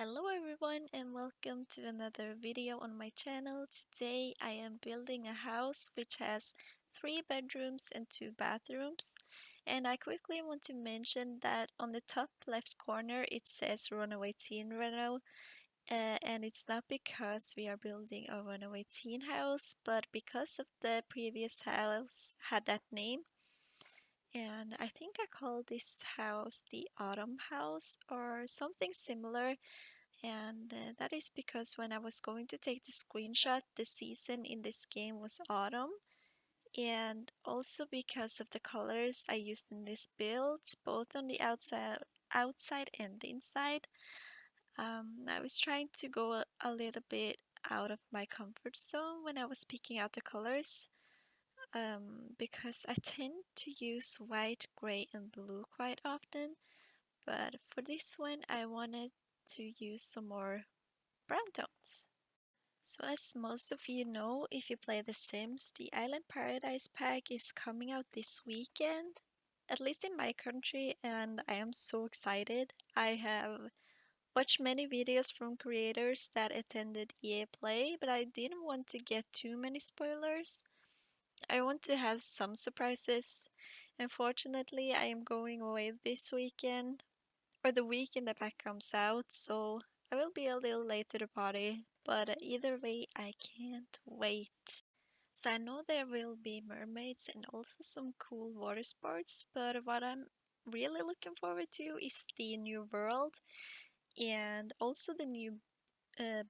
Hello everyone and welcome to another video on my channel. Today I am building a house which has 3 bedrooms and 2 bathrooms. And I quickly want to mention that on the top left corner it says Runaway Teen Reno. And it's not because we are building a runaway teen house, but because of the previous house had that name. And I think I called this house the Autumn House or something similar, and that is because when I was going to take the screenshot, the season in this game was autumn, and also because of the colors I used in this build, both on the outside and the inside. I was trying to go a little bit out of my comfort zone when I was picking out the colors, because I tend to use white, gray, and blue quite often, but for this one I wanted to use some more brown tones. So as most of you know, if you play The Sims, the Island Paradise pack is coming out this weekend, at least in my country, and I am so excited. I have watched many videos from creators that attended EA Play, but I didn't want to get too many spoilers. I want to have some surprises. Unfortunately, I am going away this weekend, or the weekend the pack comes out, so I will be a little late to the party, but either way, I can't wait. So I know there will be mermaids and also some cool water sports, but what I'm really looking forward to is the new world and also the new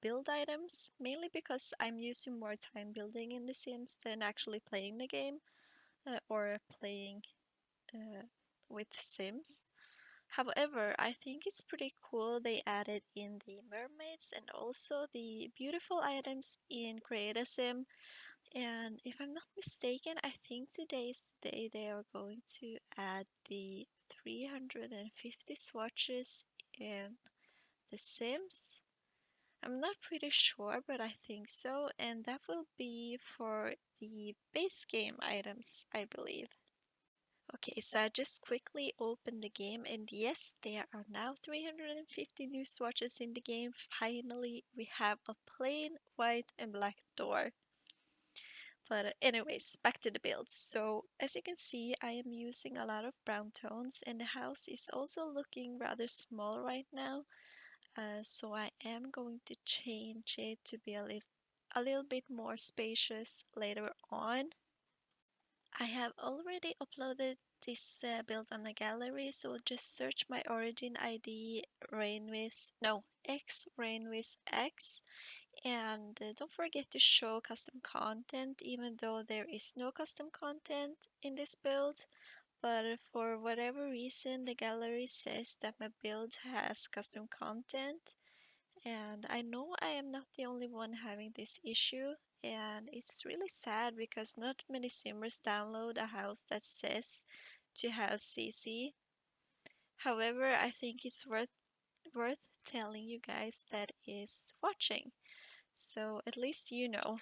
build items, mainly because I'm using more time building in The Sims than actually playing the game or playing uh, with Sims. However, I think it's pretty cool they added in the mermaids and also the beautiful items in Create a Sim. And if I'm not mistaken, I think today is the day they are going to add the 350 swatches in the Sims. I'm not pretty sure, but I think so, and that will be for the base game items, I believe. Okay, so I just quickly opened the game, and yes, there are now 350 new swatches in the game. Finally, we have a plain white and black door. But anyways, back to the build. So as you can see, I am using a lot of brown tones, and the house is also looking rather small right now. So I am going to change it to be a little bit more spacious later on. I have already uploaded this build on the gallery, so just search my origin ID Rainwiz, no, X Rainwiz X, and don't forget to show custom content even though there is no custom content in this build, but for whatever reason the gallery says that my build has custom content, and I know I am not the only one having this issue, and it's really sad because not many simmers download a house that says to have CC. However, I think it's worth telling you guys that is watching, so at least you know.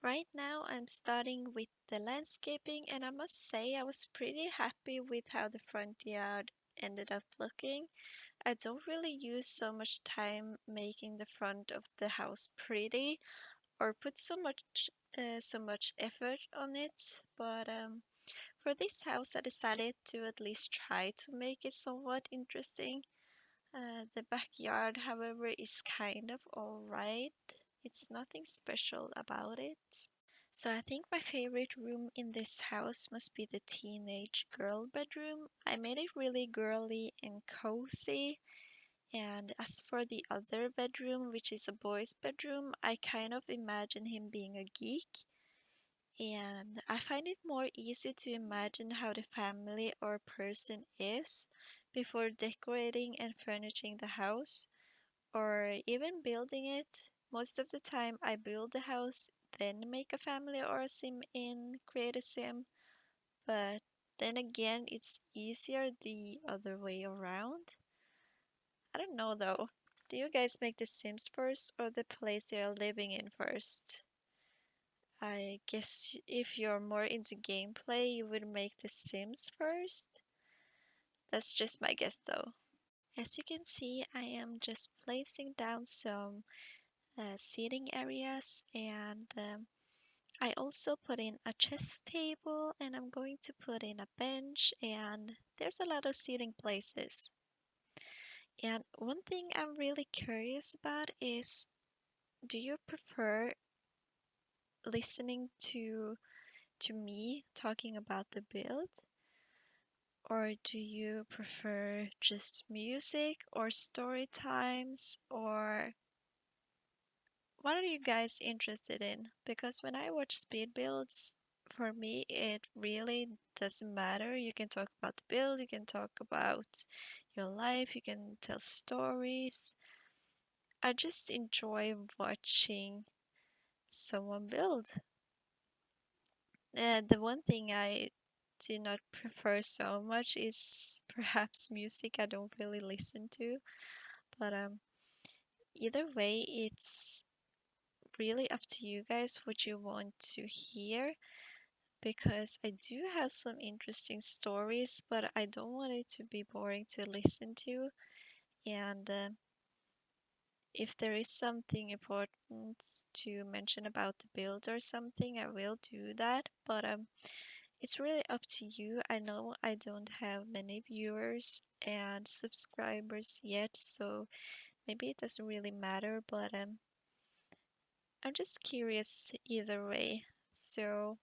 Right now I'm starting with the landscaping, and I must say I was pretty happy with how the front yard ended up looking. I don't really use so much time making the front of the house pretty or put so much effort on it, but for this house I decided to at least try to make it somewhat interesting. The backyard, however, is kind of alright. It's nothing special about it. So I think my favorite room in this house must be the teenage girl bedroom. I made it really girly and cozy. And as for the other bedroom, which is a boy's bedroom, I kind of imagine him being a geek. And I find it more easy to imagine how the family or person is before decorating and furnishing the house or even building it. Most of the time, I build the house, then make a family or a sim in Create a Sim. But then again, it's easier the other way around. I don't know though. Do you guys make the Sims first or the place they are living in first? I guess if you're more into gameplay, you would make the Sims first. That's just my guess though. As you can see, I am just placing down some seating areas, and I also put in a chess table, and I'm going to put in a bench, and there's a lot of seating places. And one thing I'm really curious about is, do you prefer listening to me talking about the build, or do you prefer just music or story times, or what are you guys interested in? Because when I watch speed builds, for me, it really doesn't matter. You can talk about the build, you can talk about your life, you can tell stories. I just enjoy watching someone build. The one thing I do not prefer so much is perhaps music I don't really listen to. But either way, it's really up to you guys what you want to hear, because I do have some interesting stories, but I don't want it to be boring to listen to. And if there is something important to mention about the build or something, I will do that. But it's really up to you. I know I don't have many viewers and subscribers yet, so maybe it doesn't really matter, but I'm just curious either way. So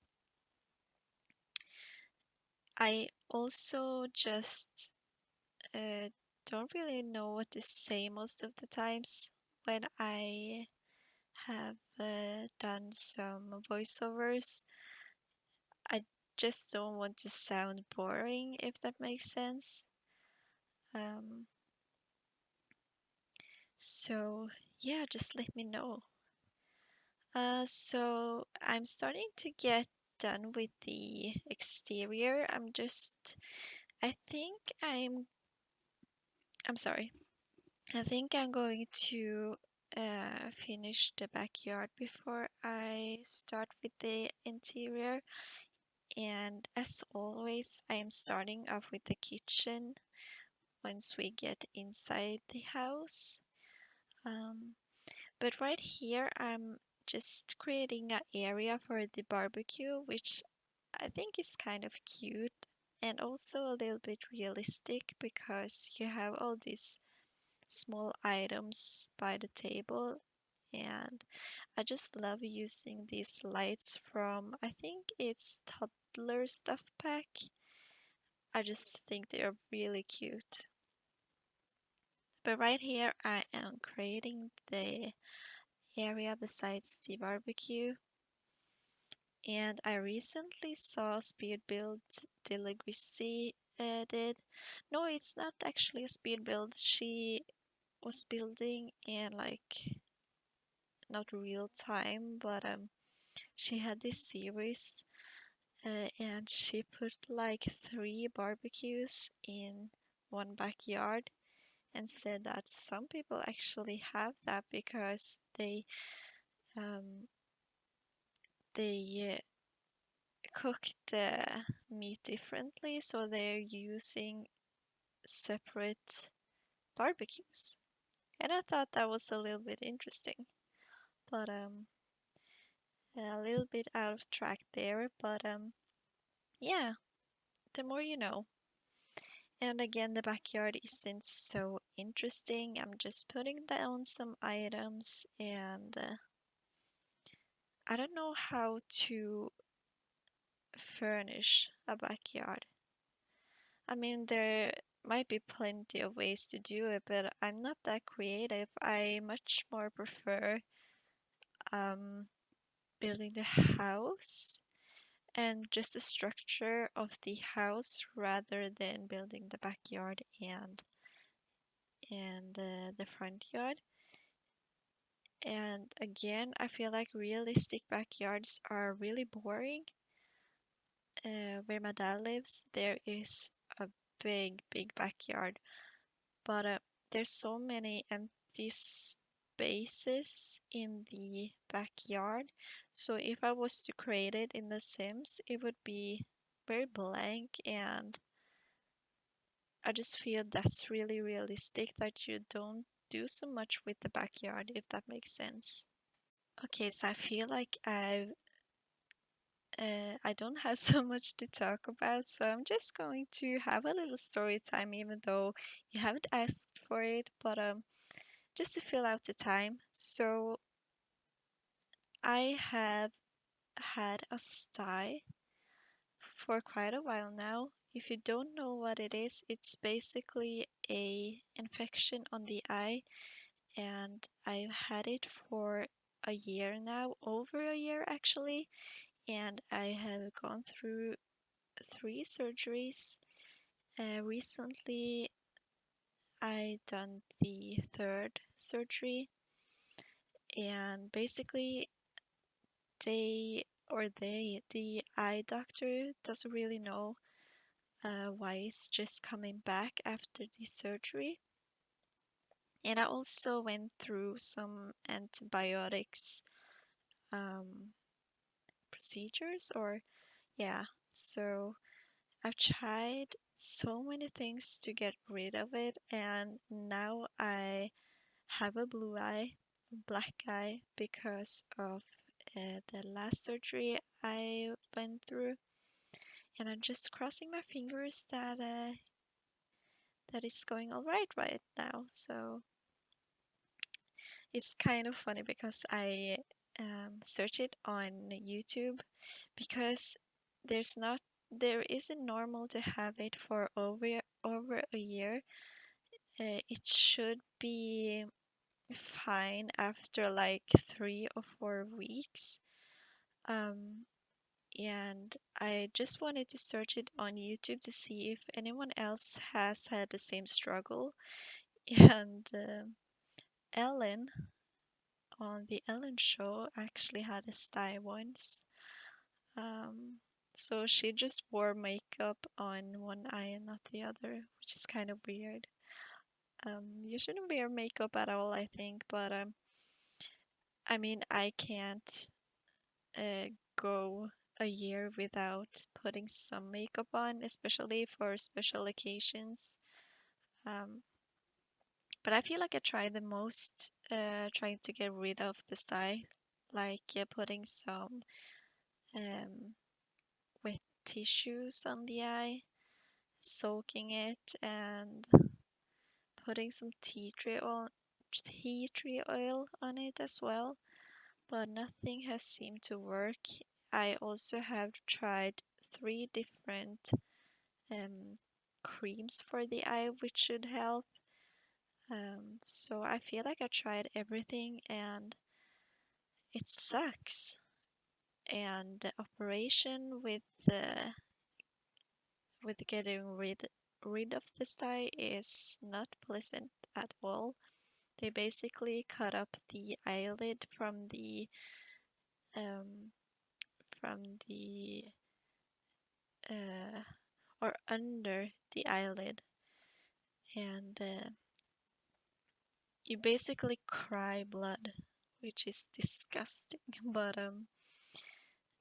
I also just uh, don't really know what to say most of the times when I have done some voiceovers. I just don't want to sound boring, if that makes sense. Um, so yeah, just let me know. So I'm starting to get done with the exterior. I think I'm sorry. I think I'm going to finish the backyard before I start with the interior. And as always, I am starting off with the kitchen once we get inside the house. Um, but right here, I'm just creating an area for the barbecue, which I think is kind of cute and also a little bit realistic, because you have all these small items by the table, and I just love using these lights from, I think it's Toddler Stuff Pack. I just think they are really cute. But right here I am creating the area besides the barbecue, and I recently saw Speedbuild Deligracy did. No, it's not actually a speed build. She was building in like not real time, but she had this series, and she put like 3 barbecues in one backyard, and said that some people actually have that because um, they cook the meat differently, so they're using separate barbecues. And I thought that was a little bit interesting, but a little bit out of track there. But yeah, the more you know. And again, the backyard isn't so interesting. I'm just putting down some items, and I don't know how to furnish a backyard. I mean, there might be plenty of ways to do it, but I'm not that creative. I much more prefer um, building the house and just the structure of the house rather than building the backyard and the front yard. And again, I feel like realistic backyards are really boring. Where my dad lives, there is a big backyard, but there's so many empty spaces in the backyard. So if I was to create it in The Sims, it would be very blank, and I just feel that's really realistic that you don't do so much with the backyard, if that makes sense. Okay, so I feel like I don't have so much to talk about, so I'm just going to have a little story time, even though you haven't asked for it, but just to fill out the time. So I have had a sty for quite a while now. If you don't know what it is, it's basically a infection on the eye, and I've had it for a year now, over a year actually, and I have gone through 3 surgeries. Recently, I done the third surgery, and basically the eye doctor doesn't really know why it's just coming back after the surgery. And I also went through some antibiotics um, procedures, or yeah. So I've tried so many things to get rid of it, and now I have a blue eye, black eye, because of the last surgery I went through. And I'm just crossing my fingers that that is going all right now. So it's kind of funny because I search it on YouTube, because there's not there isn't normal to have it for over a year. It should be fine after like 3 or 4 weeks. Um, and I just wanted to search it on YouTube to see if anyone else has had the same struggle. And Ellen on the Ellen show actually had a sty once. Um, so she just wore makeup on one eye and not the other, which is kind of weird. You shouldn't wear makeup at all, I think, but I mean, I can't uh, go a year without putting some makeup on, especially for special occasions. Um, but I feel like I try the most trying to get rid of the sty, like putting some um, wet tissues on the eye, soaking it, and putting some tea tree oil on it as well. But nothing has seemed to work. I also have tried 3 different um, creams for the eye, which should help. So I feel like I tried everything and it sucks. And the operation with getting rid of the sty is not pleasant at all. They basically cut up the eyelid um, from the uh, or under the eyelid, and you basically cry blood, which is disgusting. But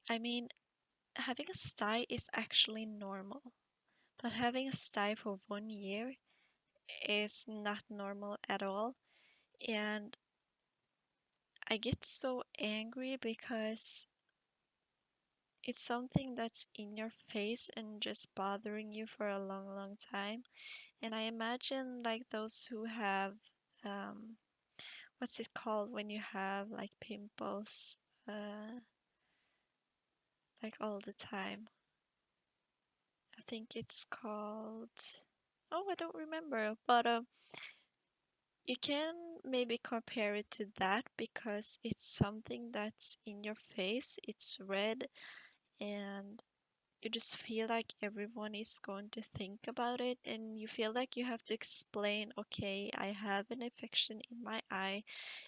I mean, having a sty is actually normal, but having a sty for 1 year is not normal at all. And I get so angry because it's something that's in your face and just bothering you for a long, long time. And I imagine like those who have, um, what's it called when you have like pimples, like all the time. I think it's called, oh, I don't remember, but you can maybe compare it to that because it's something that's in your face, it's red, and you just feel like everyone is going to think about it, and you feel like you have to explain, okay, I have an infection in my eye,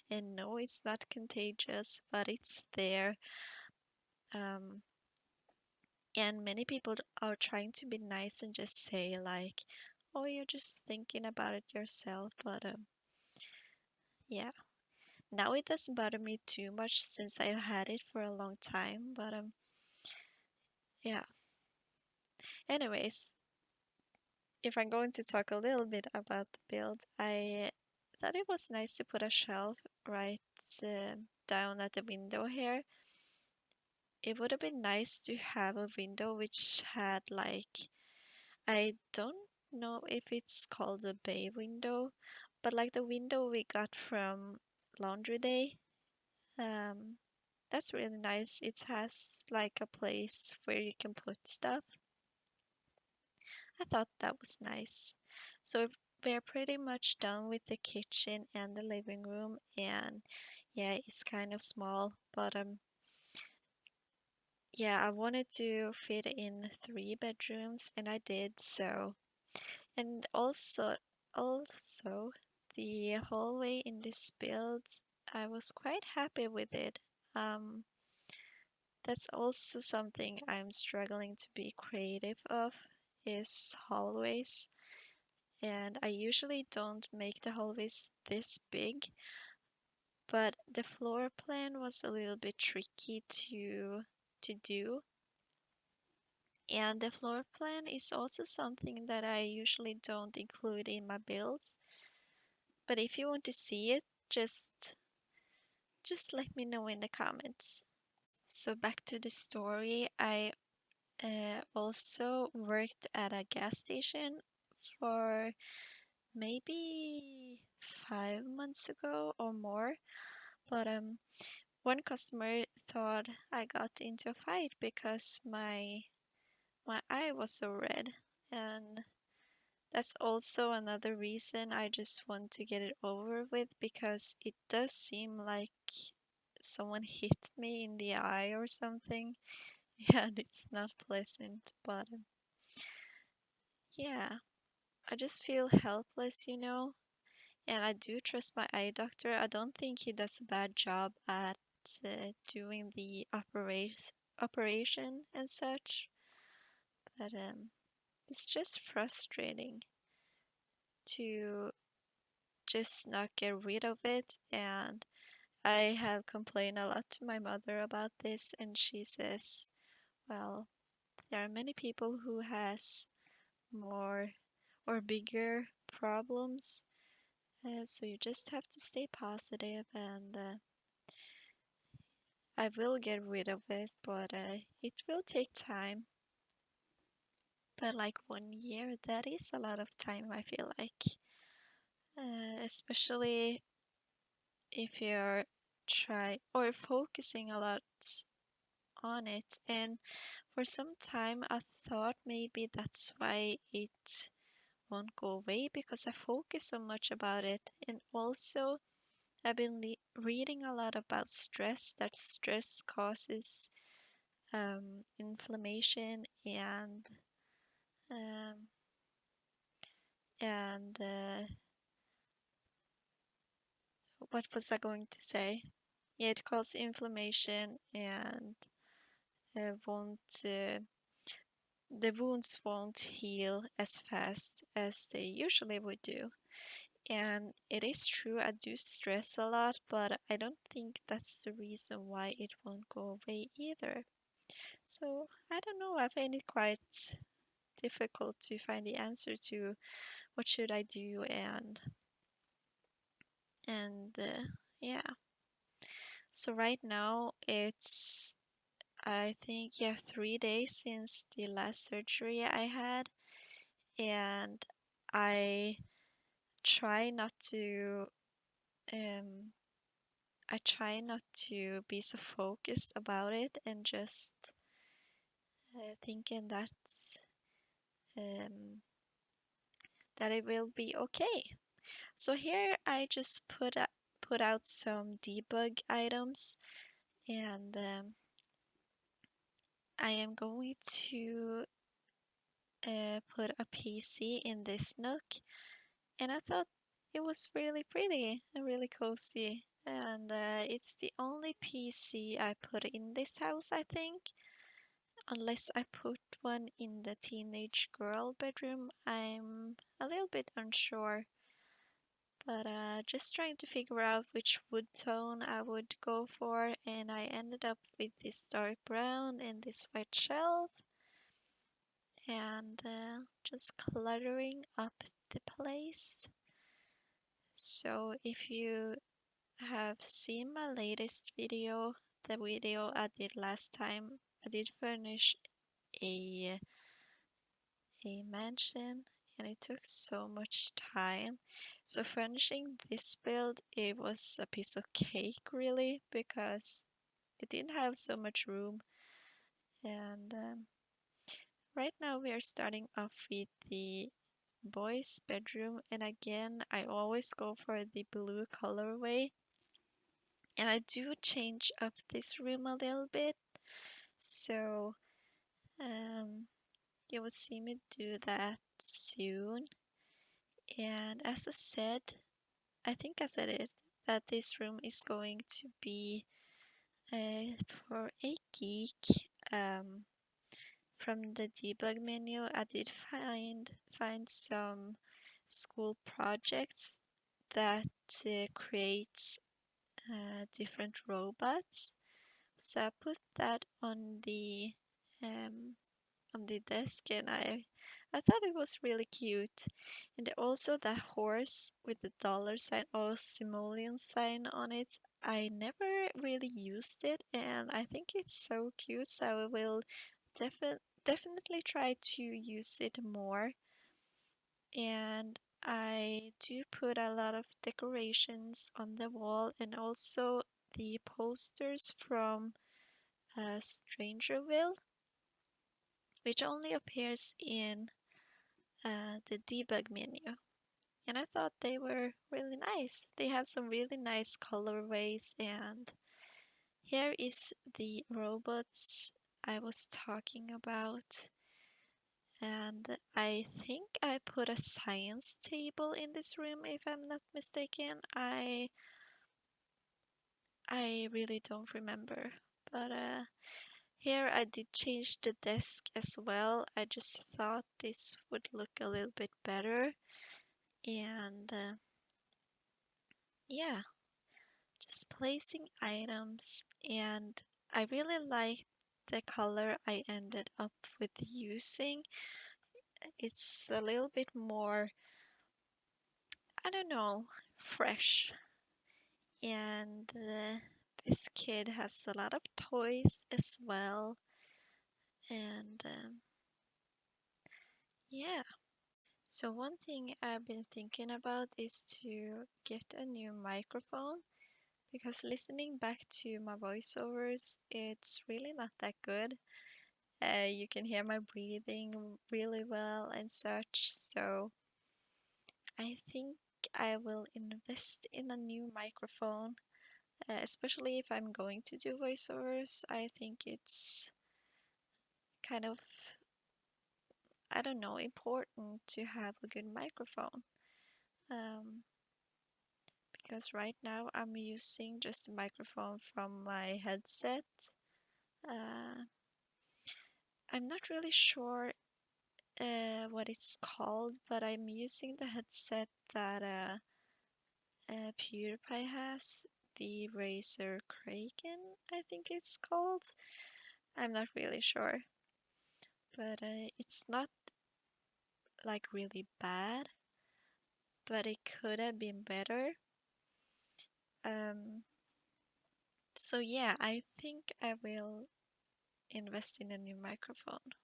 and no, it's not contagious, but it's there. Um, and many people are trying to be nice and just say like, oh, you're just thinking about it yourself, but yeah. Now it doesn't bother me too much since I've had it for a long time, but yeah. Anyways, if I'm going to talk a little bit about the build, I thought it was nice to put a shelf right down at the window here. It would have been nice to have a window which had like, I don't know if it's called a bay window, but like the window we got from Laundry Day. Um, that's really nice. It has like a place where you can put stuff. I thought that was nice. So we're pretty much done with the kitchen and the living room, and yeah, it's kind of small, but yeah, I wanted to fit in 3 bedrooms, and I did so. And also the hallway in this build, I was quite happy with it. Um, that's also something I'm struggling to be creative of is hallways. And I usually don't make the hallways this big, but the floor plan was a little bit tricky to do. And the floor plan is also something that I usually don't include in my builds. But if you want to see it, just let me know in the comments. So back to the story, I also worked at a gas station for maybe 5 months ago or more. But one customer thought I got into a fight because my eye was so red, and that's also another reason I just want to get it over with, because it does seem like someone hit me in the eye or something, and it's not pleasant. But yeah, I just feel helpless. And I do trust my eye doctor. I don't think he does a bad job at doing the operation and such, but it's just frustrating to just not get rid of it. And I have complained a lot to my mother about this, and she says, well, there are many people who has more or bigger problems, so you just have to stay positive, and I will get rid of it, but it will take time. But like 1 year, that is a lot of time, I feel like. Especially if you're try or focusing a lot on it. And for some time, I thought maybe that's why it won't go away, because I focus so much about it. And also, I've been reading a lot about stress, that stress causes inflammation um, and what was I going to say? Yeah, it causes inflammation and won't the wounds won't heal as fast as they usually would do. And it is true, I do stress a lot, but I don't think that's the reason why it won't go away either. So I don't know, I find it quite difficult to find the answer to what should I do, and yeah. So right now it's, I think, yeah, 3 days since the last surgery I had, and I try not to um I try not to be so focused about it, and just thinking um that it will be okay. So here I just put out some debug items, and I am going to put a PC in this nook, and I thought it was really pretty and really cozy. And it's the only PC I put in this house, I think. Unless I put one in the teenage girl bedroom, I'm a little bit unsure. But just trying to figure out which wood tone I would go for, and I ended up with this dark brown and this white shelf. and just cluttering up the place. So if you have seen my latest video, the video I did last time, I did furnish a mansion and it took so much time. So furnishing this build, it was a piece of cake really, because it didn't have so much room. And right now we are starting off with the boys' bedroom, and again I always go for the blue colorway. And I do change up this room a little bit, so you will see me do that soon. And as I said, I think I said it, that this room is going to be for a geek. From the debug menu, I did find some school projects that creates different robots. So I put that on the desk, and I thought it was really cute. And also that horse with the dollar sign or simoleon sign on it, I never really used it, and I think it's so cute, so I will definitely try to use it more. And I do put a lot of decorations on the wall, and also the posters from Strangerville, which only appears in the debug menu. And I thought they were really nice. They have some really nice colorways, and here is the robots I was talking about. And I think I put a science table in this room, if I'm not mistaken. I really don't remember, but here I did change the desk as well. I just thought this would look a little bit better. And yeah, just placing items. And I really like the color I ended up with using. It's a little bit more, I don't know, fresh. And this kid has a lot of toys as well. And yeah. So one thing I've been thinking about is to get a new microphone, because listening back to my voiceovers, it's really not that good. You can hear my breathing really well and such, so I think I will invest in a new microphone, especially if I'm going to do voiceovers. I think it's kind of, I don't know, important to have a good microphone. Um, because right now I'm using just a microphone from my headset. Uh, I'm not really sure what it's called, but I'm using the headset that PewDiePie has, the Razer Kraken, I think it's called. I'm not really sure, but it's not like really bad, but it could have been better. Um, so yeah, I think I will invest in a new microphone.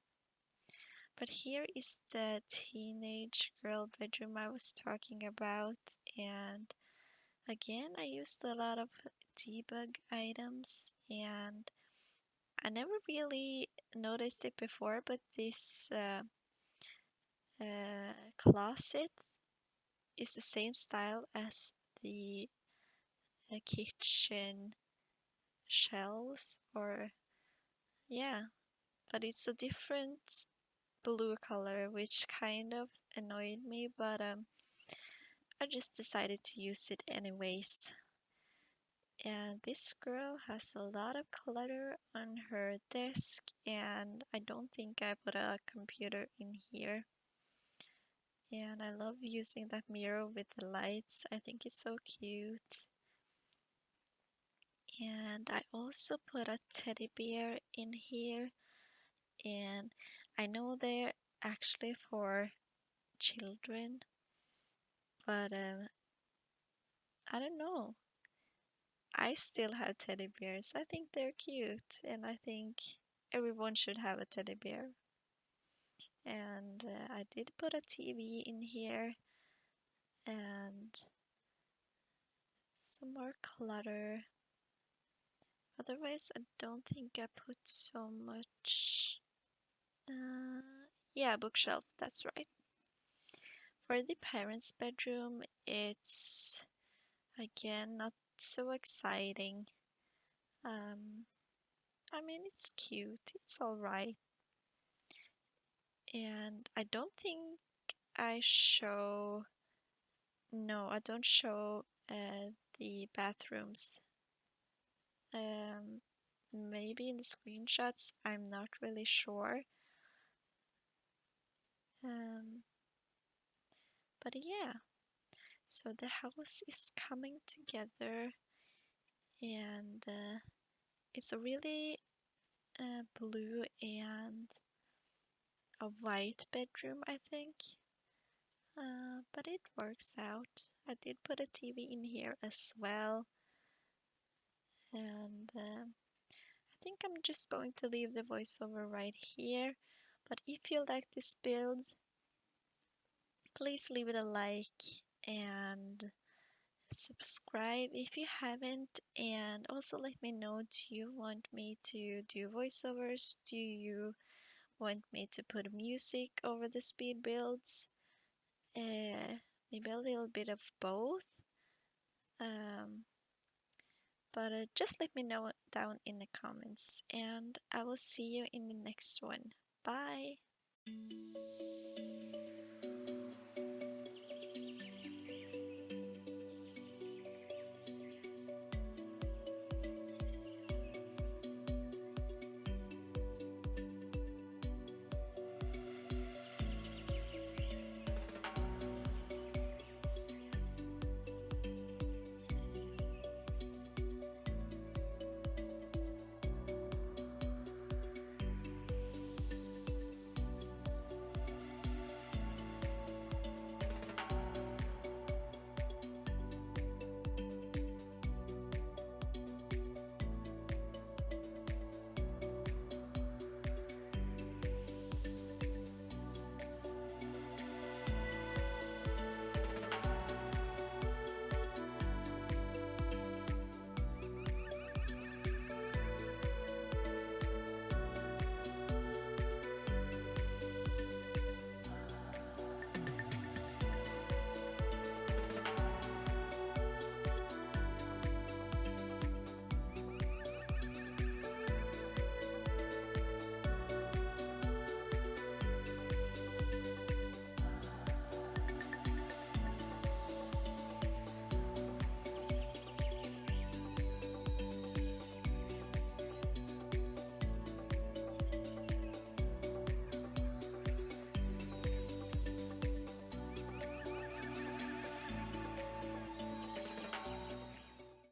But here is the teenage girl bedroom I was talking about, and again I used a lot of debug items, and I never really noticed it before, but this closet is the same style as the kitchen shelves, or yeah, but it's a different blue color, which kind of annoyed me, but I just decided to use it anyways. And this girl has a lot of clutter on her desk, and I don't think I put a computer in here. And I love using that mirror with the lights. I think it's so cute. And I also put a teddy bear in here. And I know there actually for children, but I don't know. I still have teddy bears. I think they're cute, and I think everyone should have a teddy bear. And I did put a TV in here and some more clutter. Otherwise, I don't think I put so much. Yeah, bookshelf, that's right. For the parents' bedroom, it's again not so exciting. Um, I mean, it's cute, it's alright. And I don't think I show, no, I don't show the bathrooms. Maybe in the screenshots, I'm not really sure. Um, but yeah, so the house is coming together, and it's a really blue and a white bedroom, I think. But it works out. I did put a TV in here as well, and I think I'm just going to leave the voiceover right here. But if you like this build, please leave it a like and subscribe if you haven't, and also let me know, do you want me to do voiceovers? Do you want me to put music over the speed builds? Maybe a little bit of both. Um, but just let me know down in the comments, and I will see you in the next one. Bye!